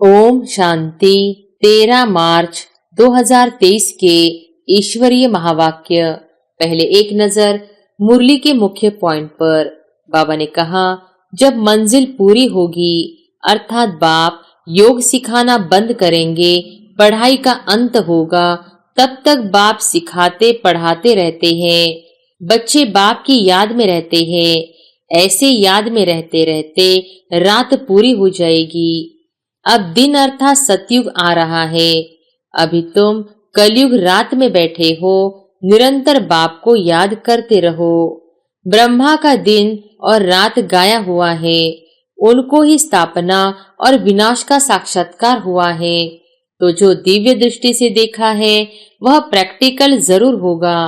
ओम शांति। 13 मार्च 2023 के ईश्वरीय महावाक्य। पहले एक नजर मुरली के मुख्य पॉइंट पर। बाबा ने कहा, जब मंजिल पूरी होगी अर्थात बाप योग सिखाना बंद करेंगे, पढ़ाई का अंत होगा, तब तक बाप सिखाते पढ़ाते रहते हैं। बच्चे बाप की याद में रहते हैं। ऐसे याद में रहते रहते रात पूरी हो जाएगी। अब दिन अर्थात सतयुग आ रहा है। अभी तुम कलयुग रात में बैठे हो। निरंतर बाप को याद करते रहो। ब्रह्मा का दिन और रात गाया हुआ है। उनको ही स्थापना और विनाश का साक्षात्कार हुआ है। तो जो दिव्य दृष्टि से देखा है वह प्रैक्टिकल जरूर होगा।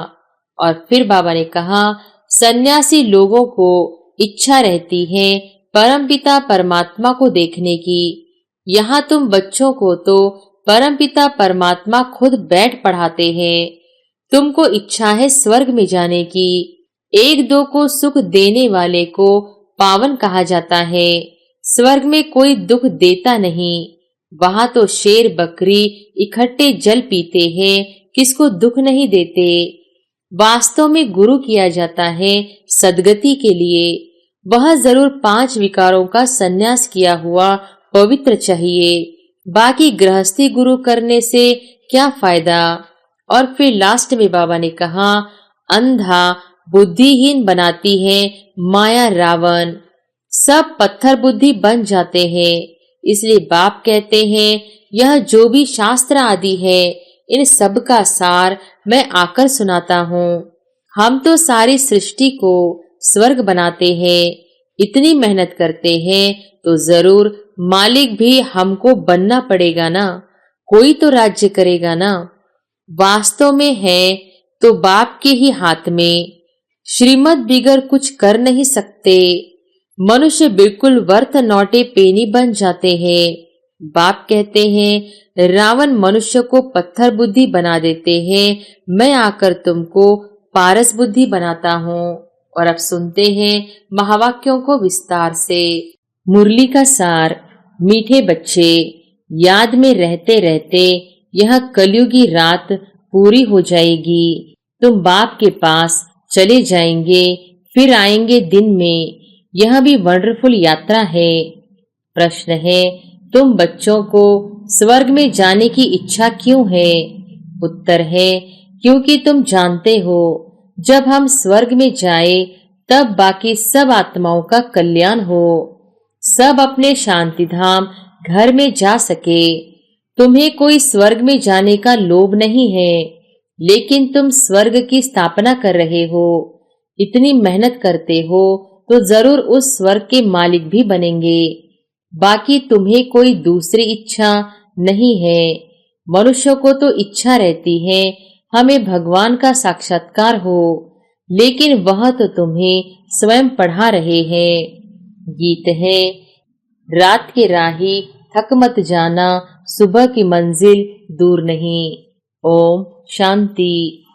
और फिर बाबा ने कहा, सन्यासी लोगों को इच्छा रहती है परमपिता परमात्मा को देखने की। यहाँ तुम बच्चों को तो परमपिता परमात्मा खुद बैठ पढ़ाते हैं। तुमको इच्छा है स्वर्ग में जाने की। एक दो को सुख देने वाले को पावन कहा जाता है। स्वर्ग में कोई दुख देता नहीं। वहां तो शेर बकरी इकट्ठे जल पीते हैं, किसको दुख नहीं देते। वास्तव में गुरु किया जाता है सदगति के लिए। वह जरूर 5 विकारों का संन्यास किया हुआ पवित्र चाहिए। बाकी गृहस्थी गुरु करने से क्या फायदा। और फिर लास्ट में बाबा ने कहा, अंधा बुद्धिहीन बनाती है माया रावण। सब पत्थर बुद्धि बन जाते हैं। इसलिए बाप कहते हैं, यह जो भी शास्त्र आदि है इन सब का सार मैं आकर सुनाता हूँ। हम तो सारी सृष्टि को स्वर्ग बनाते हैं। इतनी मेहनत करते हैं तो जरूर मालिक भी हमको बनना पड़ेगा ना। कोई तो राज्य करेगा ना। वास्तव में है तो बाप के ही हाथ में। श्रीमत बिगर कुछ कर नहीं सकते। मनुष्य बिल्कुल वर्थ नॉट ए पेनी बन जाते हैं। बाप कहते हैं, रावण मनुष्य को पत्थर बुद्धि बना देते हैं, मैं आकर तुमको पारस बुद्धि बनाता हूँ। और अब सुनते हैं महावाक्यों को विस्तार से। मुरली का सार। मीठे बच्चे, याद में रहते रहते यह कलयुगी रात पूरी हो जाएगी। तुम बाप के पास चले जाएंगे, फिर आएंगे दिन में। यह भी वंडरफुल यात्रा है। प्रश्न है, तुम बच्चों को स्वर्ग में जाने की इच्छा क्यों है? उत्तर है, क्योंकि तुम जानते हो जब हम स्वर्ग में जाए तब बाकी सब आत्माओं का कल्याण हो। सब अपने शांति धाम घर में जा सके। तुम्हें कोई स्वर्ग में जाने का लोभ नहीं है, लेकिन तुम स्वर्ग की स्थापना कर रहे हो। इतनी मेहनत करते हो तो जरूर उस स्वर्ग के मालिक भी बनेंगे। बाकी तुम्हें कोई दूसरी इच्छा नहीं है। मनुष्य को तो इच्छा रहती है हमें भगवान का साक्षात्कार हो, लेकिन वह तो तुम्हें स्वयं पढ़ा रहे हैं। गीत है, रात के राही थक मत जाना, सुबह की मंजिल दूर नहीं। ओम शांति।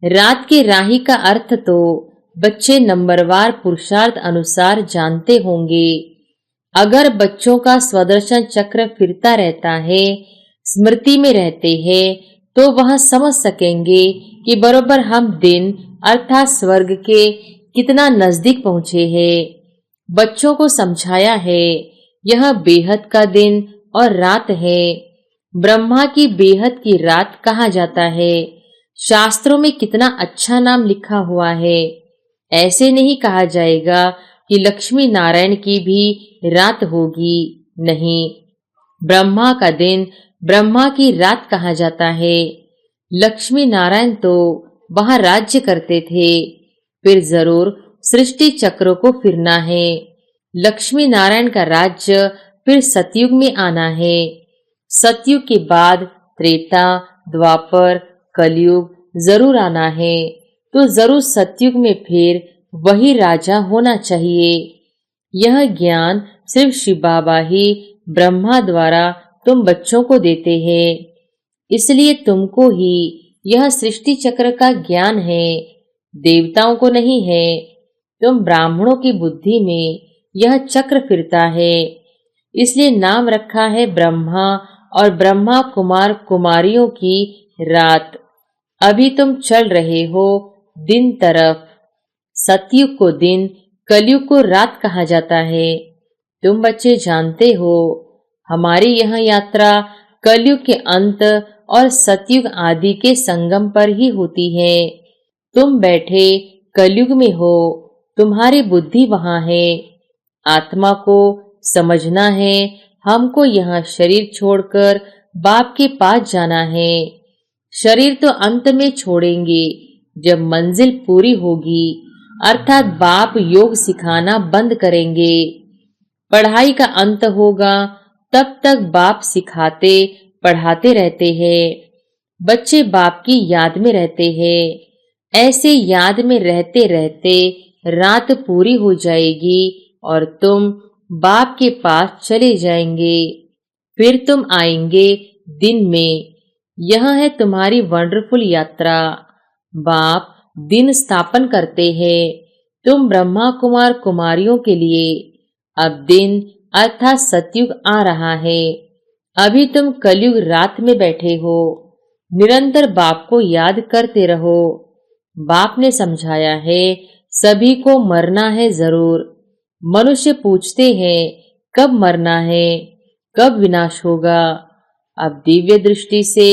रात के राही का अर्थ तो बच्चे नंबरवार पुरुषार्थ अनुसार जानते होंगे। अगर बच्चों का स्वदर्शन चक्र फिरता रहता है, स्मृति में रहते हैं, तो वह समझ सकेंगे कि बरोबर हम दिन अर्थात स्वर्ग के कितना नजदीक पहुंचे हैं। बच्चों को समझाया है यह बेहद का दिन और रात है। ब्रह्मा की बेहद की रात कहा जाता है। शास्त्रों में कितना अच्छा नाम लिखा हुआ है। ऐसे नहीं कहा जाएगा कि लक्ष्मी नारायण की भी रात होगी। नहीं, ब्रह्मा का दिन ब्रह्मा की रात कहा जाता है। लक्ष्मी नारायण तो वहां राज्य करते थे। फिर जरूर सृष्टि चक्र को फिरना है। लक्ष्मी नारायण का राज्य फिर सतयुग में आना है। सतयुग के बाद त्रेता, द्वापर, कलयुग जरूर आना है। तो जरूर सतयुग में फिर वही राजा होना चाहिए। यह ज्ञान सिर्फ शिव बाबा ही ब्रह्मा द्वारा तुम बच्चों को देते हैं। इसलिए तुमको ही यह सृष्टि चक्र का ज्ञान है, देवताओं को नहीं है। तुम ब्राह्मणों की बुद्धि में यह चक्र फिरता है। इसलिए नाम रखा है ब्रह्मा और ब्रह्मा कुमार कुमारियों की रात। अभी तुम चल रहे हो दिन तरफ। सतयुग को दिन, कलयुग को रात कहा जाता है। तुम बच्चे जानते हो हमारी यह यात्रा कलयुग के अंत और सतयुग आदि के संगम पर ही होती है। तुम बैठे कलयुग में हो, तुम्हारी बुद्धि वहां है। आत्मा को समझना है, हमको यह शरीर छोड़कर बाप के पास जाना है। शरीर तो अंत में छोड़ेंगे जब मंजिल पूरी होगी, अर्थात बाप योग सिखाना बंद करेंगे। पढ़ाई का अंत होगा, तब तक बाप सिखाते पढ़ाते रहते हैं। बच्चे बाप की याद में रहते हैं। ऐसे याद में रहते रहते रात पूरी हो जाएगी और तुम बाप के पास चले जाएंगे। फिर तुम आएंगे दिन में। यह है तुम्हारी वंडरफुल यात्रा। बाप दिन स्थापन करते हैं तुम ब्रह्मा कुमार कुमारियों के लिए। अब दिन अर्थात सतयुग आ रहा है। अभी तुम कलयुग रात में बैठे हो। निरंतर बाप को याद करते रहो। बाप ने समझाया है सभी को मरना है जरूर। मनुष्य पूछते हैं कब मरना है, कब विनाश होगा। अब दिव्य दृष्टि से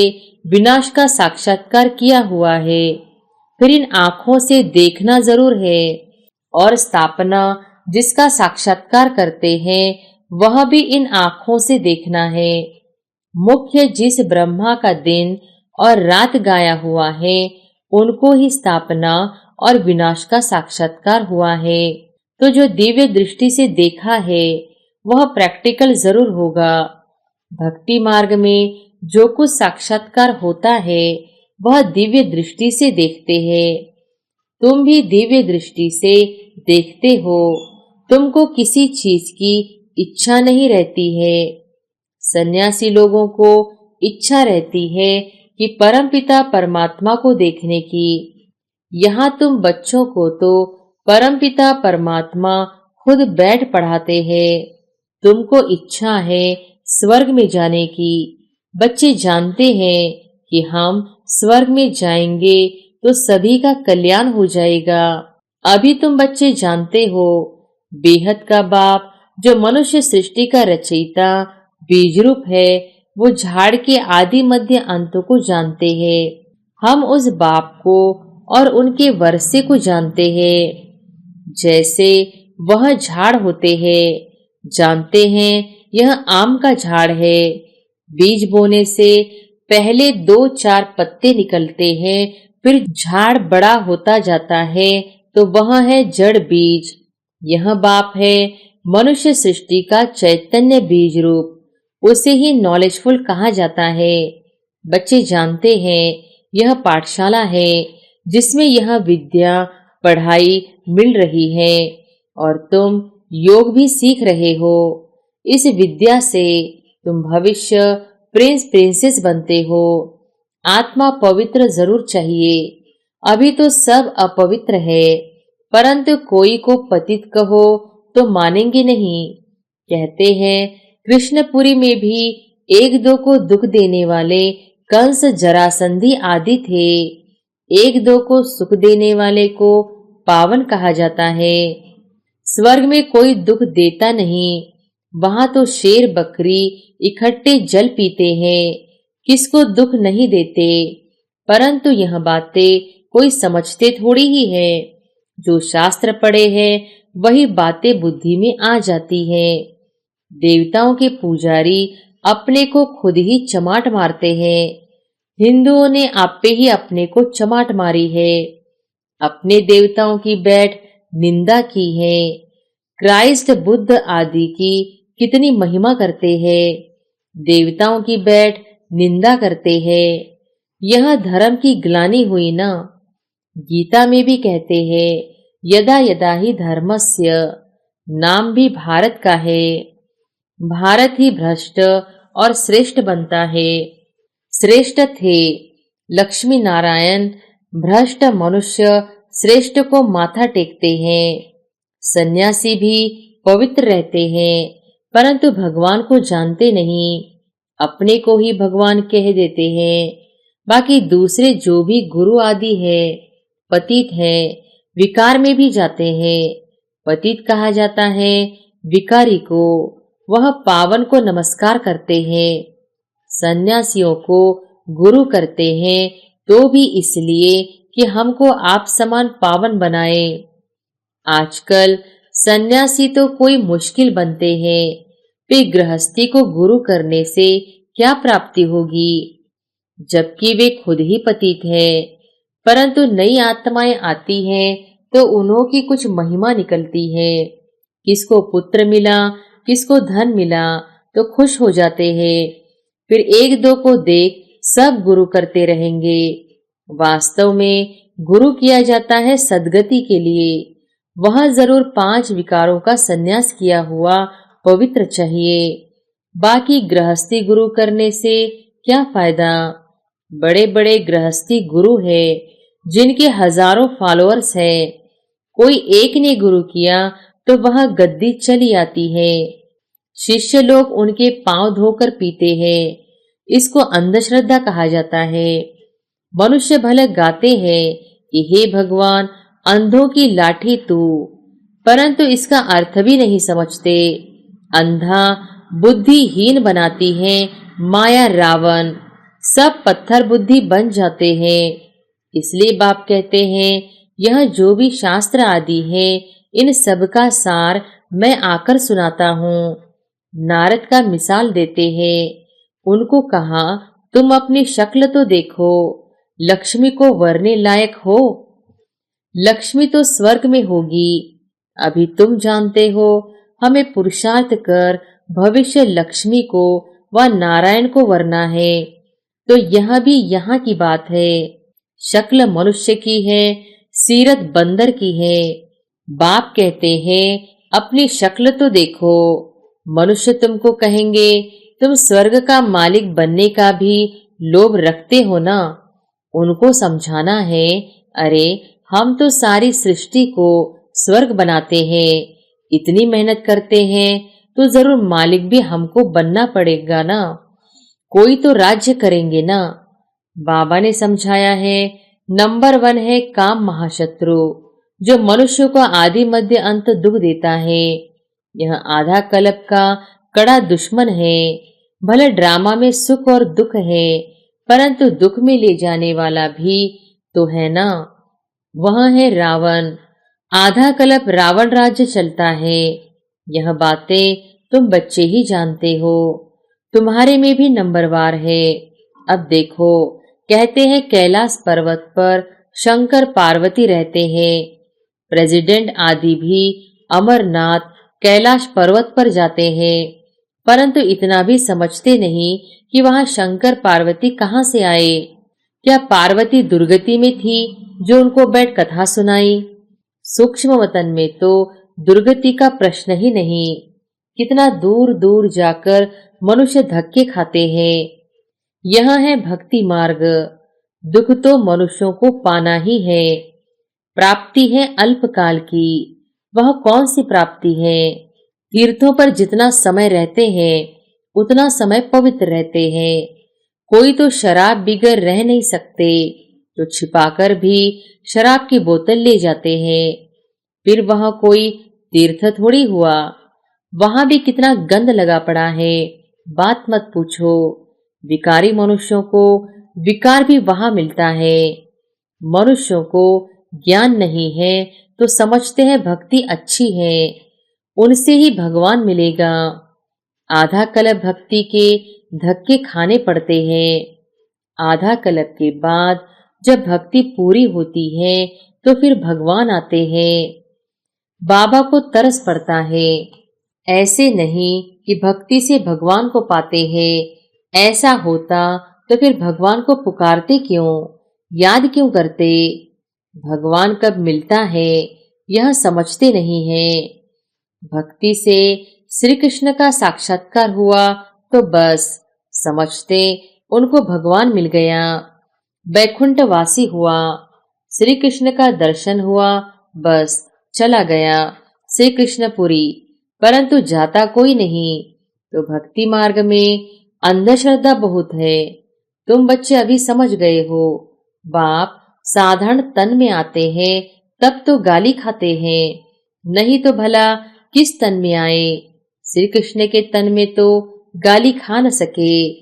विनाश का साक्षात्कार किया हुआ है, फिर इन आंखों से देखना जरूर है। और स्थापना जिसका साक्षात्कार करते हैं वह भी इन आंखों से देखना है। मुख्य जिस ब्रह्मा का दिन और रात गाया हुआ है उनको ही स्थापना और विनाश का साक्षात्कार हुआ है। तो जो दिव्य दृष्टि से देखा है वह प्रैक्टिकल जरूर होगा। भक्ति मार्ग में जो कुछ साक्षात्कार होता है वह दिव्य दृष्टि से देखते हैं। तुम भी दिव्य दृष्टि से देखते हो। तुमको किसी चीज की इच्छा नहीं रहती है। सन्यासी लोगों को इच्छा रहती है कि परमपिता परमात्मा को देखने की। यहाँ तुम बच्चों को तो परमपिता परमात्मा खुद बैठ पढ़ाते हैं। तुमको इच्छा है स्वर्ग में जाने की। बच्चे जानते हैं कि हम स्वर्ग में जाएंगे तो सभी का कल्याण हो जाएगा। अभी तुम बच्चे जानते हो बेहद का बाप जो मनुष्य सृष्टि का रचयिता बीज रूप है वो झाड़ के आदि मध्य अंत को जानते हैं। हम उस बाप को और उनके वर्षे को जानते हैं। जैसे वह झाड़ होते हैं, जानते हैं यह आम का झाड़ है। बीज बोने से पहले 2-4 पत्ते निकलते हैं, फिर झाड़ बड़ा होता जाता है तो वह है जड़ बीज। यह बाप है मनुष्य सृष्टि का चैतन्य बीज रूप। उसे ही नॉलेजफुल कहा जाता है। बच्चे जानते हैं यह पाठशाला है जिसमें यह विद्या पढ़ाई मिल रही है और तुम योग भी सीख रहे हो। इस विद्या से तुम भविष्य प्रिंस प्रिंसेस बनते हो। आत्मा पवित्र जरूर चाहिए। अभी तो सब अपवित्र है, परंतु कोई को पतित कहो तो मानेंगे नहीं। कहते हैं कृष्णपुरी में भी 1-2 को दुख देने वाले कंस जरासंधी आदि थे। 1-2 को सुख देने वाले को पावन कहा जाता है। स्वर्ग में कोई दुख देता नहीं। वहां तो शेर बकरी इकट्ठे जल पीते हैं, किसको दुख नहीं देते। परंतु यह बातें कोई समझते थोड़ी ही है। जो शास्त्र पढ़े हैं वही बातें बुद्धि में आ जाती है। देवताओं के पुजारी अपने को खुद ही चमाट मारते हैं। हिंदुओं ने आपे ही अपने को चमाट मारी है। अपने देवताओं की बैठ निंदा की है। क्राइस्ट बुद्ध आदि की कितनी महिमा करते हैं, देवताओं की बैठ निंदा करते हैं। यह धर्म की ग्लानि हुई ना। गीता में भी कहते हैं यदा यदा ही धर्मस्य, नाम भी भारत का है। भारत ही भ्रष्ट और श्रेष्ठ बनता है। श्रेष्ठ थे लक्ष्मी नारायण, भ्रष्ट मनुष्य श्रेष्ठ को माथा टेकते हैं। सन्यासी भी पवित्र रहते हैं, परंतु भगवान को जानते नहीं, अपने को ही भगवान कह देते हैं। बाकी दूसरे जो भी गुरु आदि है, पतित है, विकार में भी जाते हैं। पतित कहा जाता है विकारी को, वह पावन को नमस्कार करते हैं। सन्यासियों को गुरु करते हैं तो भी इसलिए कि हमको आप समान पावन बनाए। आजकल सन्यासी तो कोई मुश्किल बनते हैं, वे गृहस्थी को गुरु करने से क्या प्राप्ति होगी, जबकि वे खुद ही पतित है। परंतु नई आत्माएं आती हैं तो उन्हों की कुछ महिमा निकलती है। किसको पुत्र मिला, किसको धन मिला तो खुश हो जाते हैं, फिर एक दो को देख सब गुरु करते रहेंगे। वास्तव में गुरु किया जाता है सद्गति के लिए। वह जरूर 5 विकारों का संन्यास किया हुआ पवित्र चाहिए। बाकी गृहस्थी गुरु करने से क्या फायदा। बड़े बड़े गृहस्थी गुरु है जिनके हजारों फॉलोअर्स है, कोई एक ने गुरु किया तो वह गद्दी चली आती है। शिष्य लोग उनके पांव धोकर पीते हैं, इसको अंधश्रद्धा कहा जाता है। मनुष्य भले गाते हैं कि हे भगवान अंधों की लाठी तू, परंतु इसका अर्थ भी नहीं समझते। अंधा बुद्धिहीन बनाती है माया रावण, सब पत्थर बुद्धि बन जाते हैं। इसलिए बाप कहते हैं यह जो भी शास्त्र आदि है इन सब का सार मैं आकर सुनाता हूँ। नारद का मिसाल देते हैं, उनको कहा तुम अपनी शक्ल तो देखो, लक्ष्मी को वरने लायक हो। लक्ष्मी तो स्वर्ग में होगी, अभी तुम जानते हो हमें पुरुषार्थ कर भविष्य लक्ष्मी को व नारायण को वरना है। तो यह भी यहाँ की बात है। शक्ल मनुष्य की है, सीरत बंदर की है। बाप कहते हैं अपनी शक्ल तो देखो। मनुष्य तुमको कहेंगे तुम स्वर्ग का मालिक बनने का भी लोभ रखते हो ना। उनको समझाना है, अरे हम तो सारी सृष्टि को स्वर्ग बनाते हैं, इतनी मेहनत करते हैं तो जरूर मालिक भी हमको बनना पड़ेगा ना, कोई तो राज्य करेंगे ना। बाबा ने समझाया है नंबर 1 है काम महाशत्रु, जो मनुष्य को आदि मध्य अंत दुख देता है। यह आधा कल्प का कड़ा दुश्मन है। भले ड्रामा में सुख और दुख है, परंतु दुख में ले जाने वाला भी तो है ना। वह है रावण, आधा कल्प रावण राज्य चलता है। यह बातें तुम बच्चे ही जानते हो, तुम्हारे में भी नंबरवार है। अब देखो, कहते हैं कैलाश पर्वत पर शंकर पार्वती रहते हैं। प्रेसिडेंट आदि भी अमरनाथ कैलाश पर्वत पर जाते हैं, परंतु इतना भी समझते नहीं कि वहां शंकर पार्वती कहां से आए। क्या पार्वती दुर्गति में थी जो उनको बैठ कथा सुनाई? सूक्ष्म वतन में तो दुर्गति का प्रश्न ही नहीं। कितना दूर दूर जाकर मनुष्य धक्के खाते हैं। यह है भक्ति मार्ग। दुख तो मनुष्यों को पाना ही है। प्राप्ति है अल्पकाल की। वह कौन सी प्राप्ति है? तीर्थों पर जितना समय रहते हैं उतना समय पवित्र रहते हैं। कोई तो शराब बिगर रह नहीं सकते, तो छिपाकर भी शराब की बोतल ले जाते हैं। फिर वह कोई तीर्थ थोड़ी हुआ, वहां भी कितना गंद लगा पड़ा है, बात मत पूछो। विकारी मनुष्यों को विकार भी वहां मिलता है। मनुष्यों को ज्ञान नहीं है तो समझते हैं भक्ति अच्छी है, उनसे ही भगवान मिलेगा। आधा कल्प भक्ति के धक्के खाने पड़ते हैं। आधा कल्प के बाद जब भक्ति पूरी होती है तो फिर भगवान आते हैं। बाबा को तरस पड़ता है। ऐसे नहीं कि भक्ति से भगवान को पाते हैं। ऐसा होता तो फिर भगवान को पुकारते क्यों, याद क्यों करते? भगवान कब मिलता है यह समझते नहीं है। भक्ति से श्री कृष्ण का साक्षात्कार हुआ तो बस समझते उनको भगवान मिल गया। वैकुंठवासी हुआ, श्री कृष्ण का दर्शन हुआ, बस चला गया श्री कृष्णपुरी। परंतु जाता कोई नहीं। तो भक्ति मार्ग में अंधश्रद्धा बहुत है। तुम बच्चे अभी समझ गए हो। बाप साधारण तन में आते हैं तब तो गाली खाते हैं, नहीं तो भला किस तन में आए। श्री कृष्ण के तन में तो गाली खा न सके,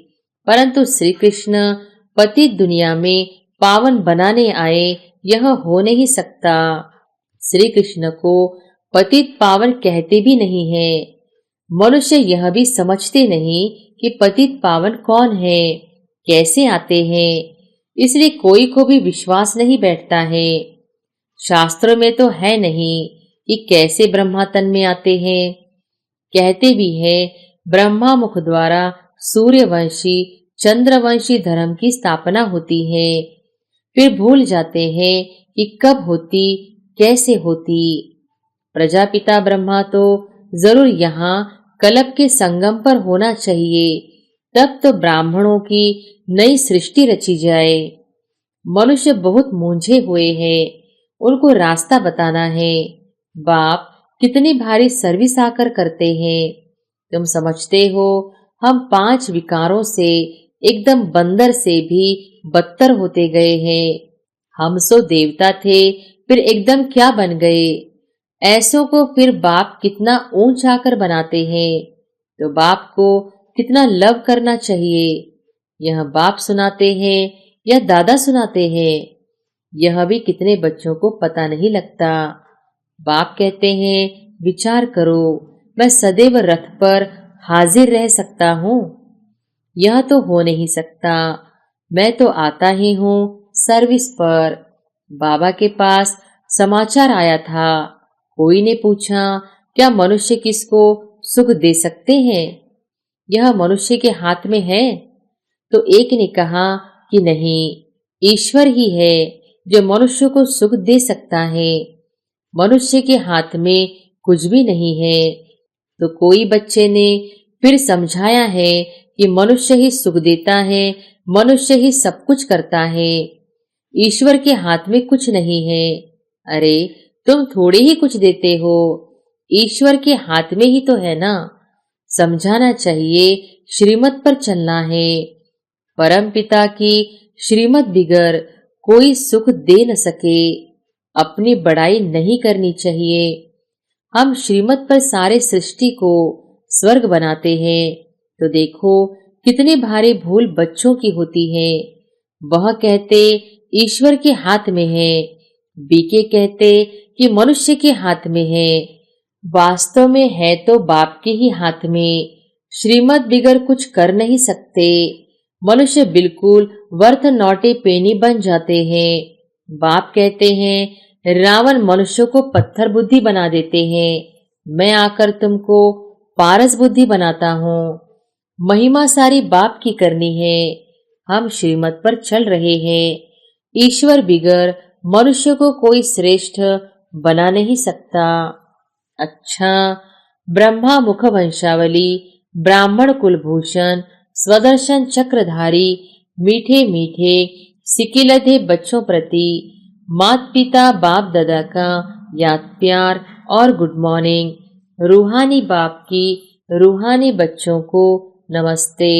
परंतु श्री कृष्ण पतित दुनिया में पावन बनाने आए, यह हो नहीं सकता। श्री कृष्ण को पतित पावन कहते भी नहीं है। मनुष्य यह भी समझते नहीं कि पतित पावन कौन है, कैसे आते हैं, इसलिए कोई को भी विश्वास नहीं बैठता है। शास्त्रों में तो है नहीं कि कैसे ब्रह्मा तन में आते हैं। कहते भी है ब्रह्मा मुख द्वारा सूर्यवंशी चंद्रवंशी धर्म की स्थापना होती है, फिर भूल जाते हैं कि कब होती, कैसे होती। प्रजापिता ब्रह्मा तो जरूर यहाँ कलप के संगम पर होना चाहिए, तब तो ब्राह्मणों की नई सृष्टि रची जाए। मनुष्य बहुत मूंझे हुए हैं, उनको रास्ता बताना है। बाप कितनी भारी सर्विस आकर करते हैं। तुम समझते हो हम 5 विकारों से एकदम बंदर से भी बदतर होते गए हैं। हम सो देवता थे, फिर एकदम क्या बन गए। ऐसों को फिर बाप कितना ऊंच आकर बनाते हैं। तो बाप को कितना लव करना चाहिए। यह बाप सुनाते हैं या दादा सुनाते हैं, यह भी कितने बच्चों को पता नहीं लगता। बाप कहते हैं विचार करो, मैं सदैव रथ पर हाजिर रह सकता हूँ। यह तो हो नहीं सकता। मैं तो आता ही हूँ सर्विस पर। बाबा के पास समाचार आया था। कोई ने पूछा क्या मनुष्य किसको सुख दे सकते हैं, यह मनुष्य के हाथ में है। तो एक ने कहा कि नहीं, ईश्वर ही है जो मनुष्य को सुख दे सकता है, मनुष्य के हाथ में कुछ भी नहीं है। तो कोई बच्चे ने फिर समझाया है कि मनुष्य ही सुख देता है, मनुष्य ही सब कुछ करता है, ईश्वर के हाथ में कुछ नहीं है। अरे तुम थोड़े ही कुछ देते हो, ईश्वर के हाथ में ही तो है ना। समझाना चाहिए, श्रीमत पर चलना है। परम पिता की श्रीमत बिगर कोई सुख दे न सके। अपनी बड़ाई नहीं करनी चाहिए। हम श्रीमत पर सारे सृष्टि को स्वर्ग बनाते हैं, तो देखो कितनी भारी भूल बच्चों की होती है। वह कहते ईश्वर के हाथ में है, बीके कहते कि मनुष्य के हाथ में है। वास्तव में है तो बाप के ही हाथ में। श्रीमत बिगर कुछ कर नहीं सकते। मनुष्य बिल्कुल वर्थ नॉटे पेनी बन जाते हैं। बाप कहते हैं रावण मनुष्य को पत्थर बुद्धि बना देते हैं, मैं आकर तुमको पारस बुद्धि बनाता हूँ। महिमा सारी बाप की करनी है। हम श्रीमत पर चल रहे हैं। ईश्वर बिगर मनुष्य को कोई श्रेष्ठ बना नहीं सकता। अच्छा, ब्रह्मा मुख वंशावली, ब्राह्मण कुलभूषण, स्वदर्शन चक्रधारी, मीठे मीठे सिकिलधे बच्चों प्रति माता पिता बाप दादा का याद प्यार और गुड मॉर्निंग। रूहानी बाप की रूहानी बच्चों को नमस्ते।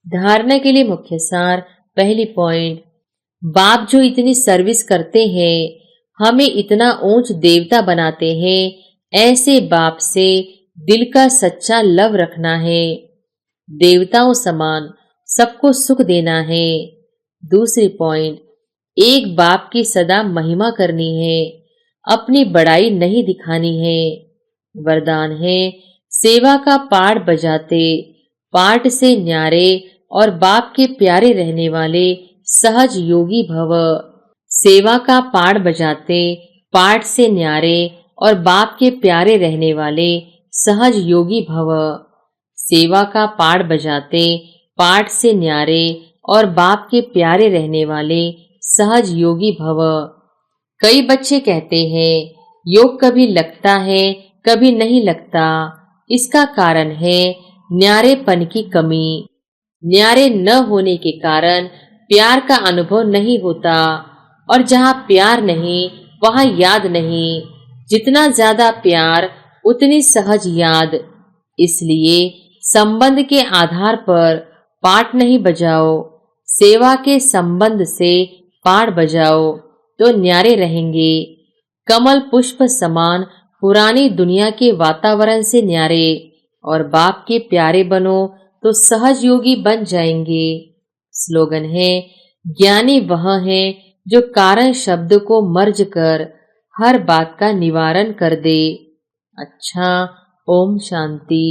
धारणा के लिए मुख्य सार। पहली पॉइंट, बाप जो इतनी सर्विस करते हैं, हमें इतना ऊंच देवता बनाते हैं, ऐसे बाप से दिल का सच्चा लव रखना है। देवताओं समान सबको सुख देना है। दूसरी पॉइंट, एक बाप की सदा महिमा करनी है, अपनी बड़ाई नहीं दिखानी है। वरदान है सेवा का पाठ बजाते पाठ से न्यारे और बाप के प्यारे रहने वाले सहज योगी भव। सेवा का पाठ बजाते पाठ से न्यारे और बाप के प्यारे रहने वाले सहज योगी भव। सेवा का पाठ बजाते पाठ से न्यारे और बाप के प्यारे रहने वाले सहज योगी भव। कई बच्चे कहते हैं योग कभी लगता है कभी नहीं लगता। इसका कारण है न्यारेपन की कमी। न्यारे न होने के कारण प्यार का अनुभव नहीं होता, और जहाँ प्यार नहीं वहाँ याद नहीं। जितना ज्यादा प्यार उतनी सहज याद। इसलिए संबंध के आधार पर पाठ नहीं बजाओ, सेवा के संबंध से पाठ बजाओ तो न्यारे रहेंगे। कमल पुष्प समान पुरानी दुनिया के वातावरण से न्यारे और बाप के प्यारे बनो तो सहज योगी बन जाएंगे। स्लोगन है, ज्ञानी वह है जो कारण शब्द को मर्ज कर हर बात का निवारण कर दे। अच्छा, ओम शांति।